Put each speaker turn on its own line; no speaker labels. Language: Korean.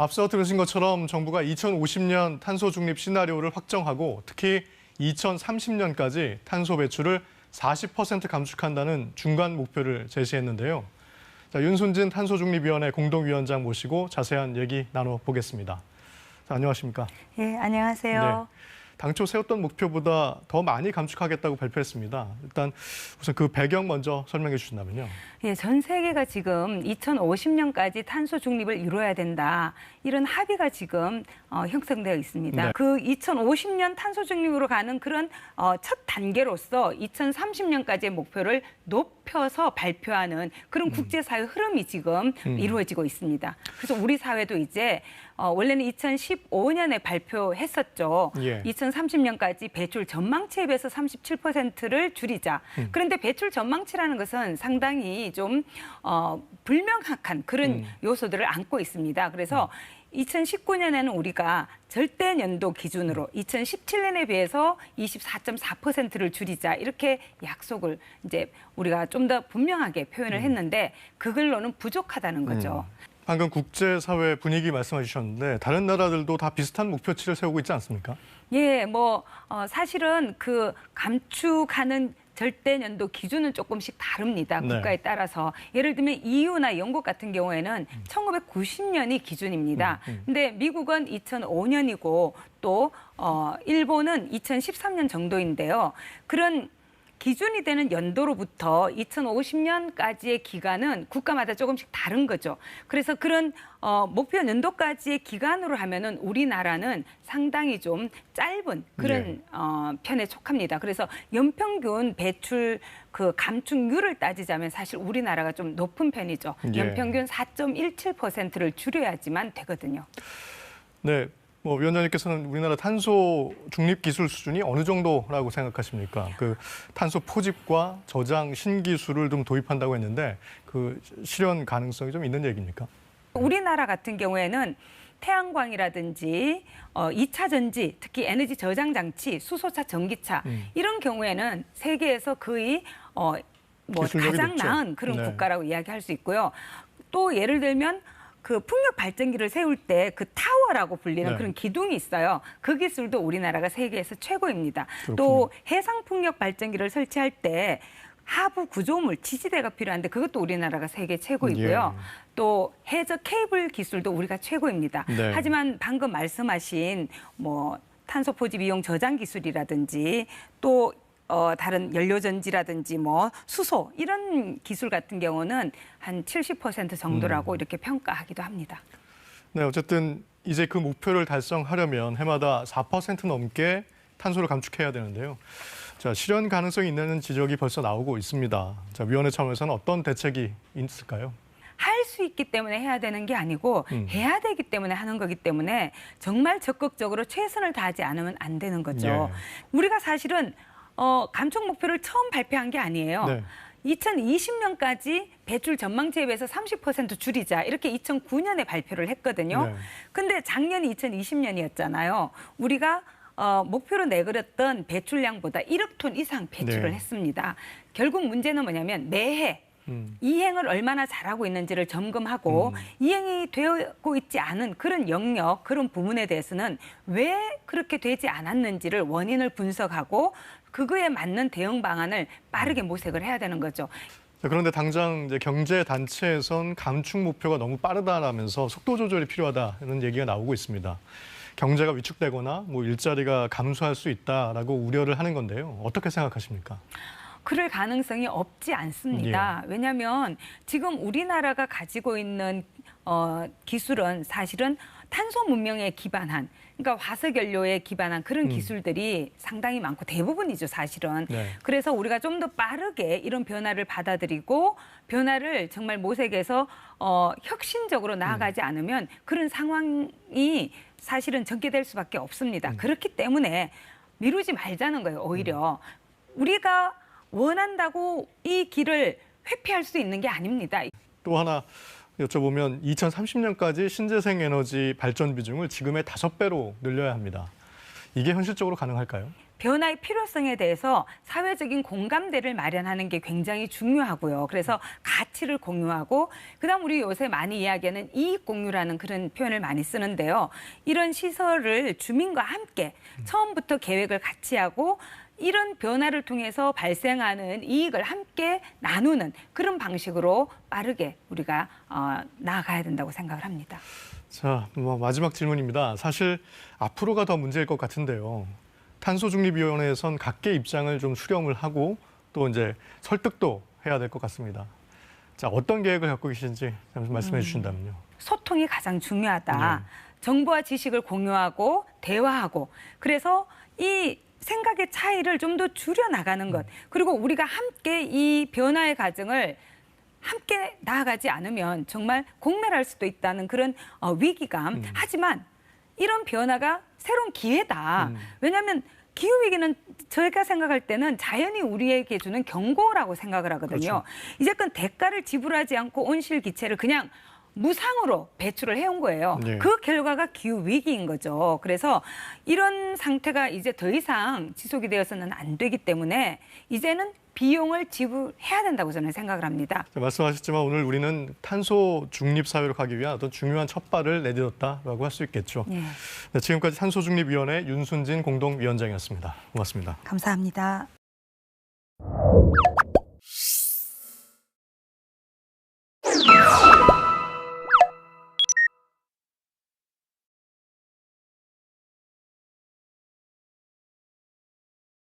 앞서 들으신 것처럼 정부가 2050년 탄소 중립 시나리오를 확정하고 특히 2030년까지 탄소 배출을 40% 감축한다는 중간 목표를 제시했는데요. 자, 윤순진 탄소중립위원회 공동위원장 모시고 자세한 얘기 나눠보겠습니다. 자, 안녕하십니까?
예, 안녕하세요.
네. 당초 세웠던 목표보다 더 많이 감축하겠다고 발표했습니다. 일단 우선 그 배경 먼저 설명해 주신다면요.
예, 전 세계가 지금 2050년까지 탄소 중립을 이루어야 된다. 이런 합의가 지금 형성되어 있습니다.
네.
그 2050년 탄소 중립으로 가는 그런 첫 단계로서 2030년까지의 목표를 높여서 발표하는 그런 국제사회 흐름이 지금 이루어지고 있습니다. 그래서 우리 사회도 이제 원래는 2015년에 발표했었죠.
예.
2030년까지 배출 전망치에 비해서 37%를 줄이자. 그런데 배출 전망치라는 것은 상당히 좀 불명확한 그런 요소들을 안고 있습니다. 그래서 2019년에는 우리가 절대 연도 기준으로 2017년에 비해서 24.4%를 줄이자 이렇게 약속을 이제 우리가 좀 더 분명하게 표현을 했는데 그걸로는 부족하다는 거죠.
방금 국제사회 분위기 말씀해 주셨는데 다른 나라들도 다 비슷한 목표치를 세우고 있지 않습니까?
예, 사실은 그 감축하는 절대 연도 기준은 조금씩 다릅니다.
네.
국가에 따라서. 예를 들면 EU나 영국 같은 경우에는 1990년이 기준입니다. 근데 미국은 2005년이고 또 일본은 2013년 정도인데요. 그런 기준이 되는 연도로부터 2050년까지의 기간은 국가마다 조금씩 다른 거죠. 그래서 그런 목표 연도까지의 기간으로 하면은 우리나라는 상당히 좀 짧은 그런 편에 속합니다. 그래서 연평균 배출 그 감축률을 따지자면 사실 우리나라가 좀 높은 편이죠.
예.
연평균 4.17%를 줄여야지만 되거든요.
네. 위원장님께서는 우리나라 탄소 중립 기술 수준이 어느 정도라고 생각하십니까? 그 탄소 포집과 저장 신기술을 좀 도입한다고 했는데 그 실현 가능성이 좀 있는 얘기입니까?
우리나라 같은 경우에는 태양광이라든지 2차 전지, 특히 에너지 저장 장치, 수소차, 전기차 이런 경우에는 세계에서 거의
기술력이
가장
높죠.
나은 그런
네.
국가라고 이야기할 수 있고요. 또 예를 들면 그 풍력 발전기를 세울 때 그 타워라고 불리는
네.
그런 기둥이 있어요. 그 기술도 우리나라가 세계에서 최고입니다.
그렇군요.
또 해상 풍력 발전기를 설치할 때 하부 구조물, 지지대가 필요한데 그것도 우리나라가 세계 최고이고요.
예.
또 해저 케이블 기술도 우리가 최고입니다.
네.
하지만 방금 말씀하신 탄소 포집 이용 저장 기술이라든지 또 다른 연료전지라든지 수소 이런 기술 같은 경우는 한 70% 정도라고 이렇게 평가하기도 합니다.
네, 어쨌든 이제 그 목표를 달성하려면 해마다 4% 넘게 탄소를 감축해야 되는데요. 자, 실현 가능성이 있는 지적이 벌써 나오고 있습니다. 자, 위원회 차원에서는 어떤 대책이 있을까요?
할 수 있기 때문에 해야 되는 게 아니고 해야 되기 때문에 하는 거기 때문에 정말 적극적으로 최선을 다하지 않으면 안 되는 거죠.
예.
우리가 사실은 감축 목표를 처음 발표한 게 아니에요.
네.
2020년까지 배출 전망치에 비해서 30% 줄이자 이렇게 2009년에 발표를 했거든요.
네.
근데 작년이 2020년이었잖아요. 우리가 목표로 내걸었던 배출량보다 1억 톤 이상 배출을
네.
했습니다. 결국 문제는 뭐냐면 매해 이행을 얼마나 잘하고 있는지를 점검하고 이행이 되고 있지 않은 그런 영역, 그런 부분에 대해서는 왜 그렇게 되지 않았는지를 원인을 분석하고 그거에 맞는 대응 방안을 빠르게 모색을 해야 되는 거죠.
자, 그런데 당장 이제 경제 단체에선 감축 목표가 너무 빠르다라면서 속도 조절이 필요하다는 얘기가 나오고 있습니다. 경제가 위축되거나 일자리가 감소할 수 있다라고 우려를 하는 건데요. 어떻게 생각하십니까?
그럴 가능성이 없지 않습니다.
예.
왜냐하면 지금 우리나라가 가지고 있는 기술은 사실은 탄소 문명에 기반한, 그러니까 화석연료에 기반한 그런 기술들이 상당히 많고 대부분이죠, 사실은.
네.
그래서 우리가 좀 더 빠르게 이런 변화를 받아들이고 변화를 정말 모색해서 혁신적으로 나아가지 않으면 그런 상황이 사실은 전개될 수밖에 없습니다. 그렇기 때문에 미루지 말자는 거예요, 오히려. 우리가 원한다고 이 길을 회피할 수 있는 게 아닙니다.
또 하나 여쭤보면 2030년까지 신재생 에너지 발전 비중을 지금의 5배로 늘려야 합니다. 이게 현실적으로 가능할까요?
변화의 필요성에 대해서 사회적인 공감대를 마련하는 게 굉장히 중요하고요. 그래서 가치를 공유하고 그다음 우리 요새 많이 이야기하는 이익 공유라는 그런 표현을 많이 쓰는데요. 이런 시설을 주민과 함께 처음부터 계획을 같이 하고 이런 변화를 통해서 발생하는 이익을 함께 나누는 그런 방식으로 빠르게 우리가 나아가야 된다고 생각을 합니다.
자, 마지막 질문입니다. 사실 앞으로가 더 문제일 것 같은데요. 탄소중립위원회에선 각계 입장을 좀 수렴을 하고 또 이제 설득도 해야 될 것 같습니다. 자, 어떤 계획을 갖고 계신지 잠시 말씀해 주신다면요.
소통이 가장 중요하다. 정보와 지식을 공유하고 대화하고 그래서 이 생각의 차이를 좀 더 줄여나가는 것. 그리고 우리가 함께 이 변화의 과정을 함께 나아가지 않으면 정말 공멸할 수도 있다는 그런 위기감. 하지만 이런 변화가 새로운 기회다. 왜냐하면 기후위기는 저희가 생각할 때는 자연이 우리에게 주는 경고라고 생각을 하거든요.
그렇죠.
이제껏 대가를 지불하지 않고 온실기체를 그냥 무상으로 배출을 해온 거예요.
네.
그 결과가 기후위기인 거죠. 그래서 이런 상태가 이제 더 이상 지속이 되어서는 안 되기 때문에 이제는 비용을 지불해야 된다고 저는 생각을 합니다.
말씀하셨지만 오늘 우리는 탄소 중립 사회로 가기 위한 어떤 중요한 첫발을 내딛었다라고 할 수 있겠죠.
예.
네, 지금까지 탄소중립위원회 윤순진 공동위원장이었습니다. 고맙습니다.
감사합니다.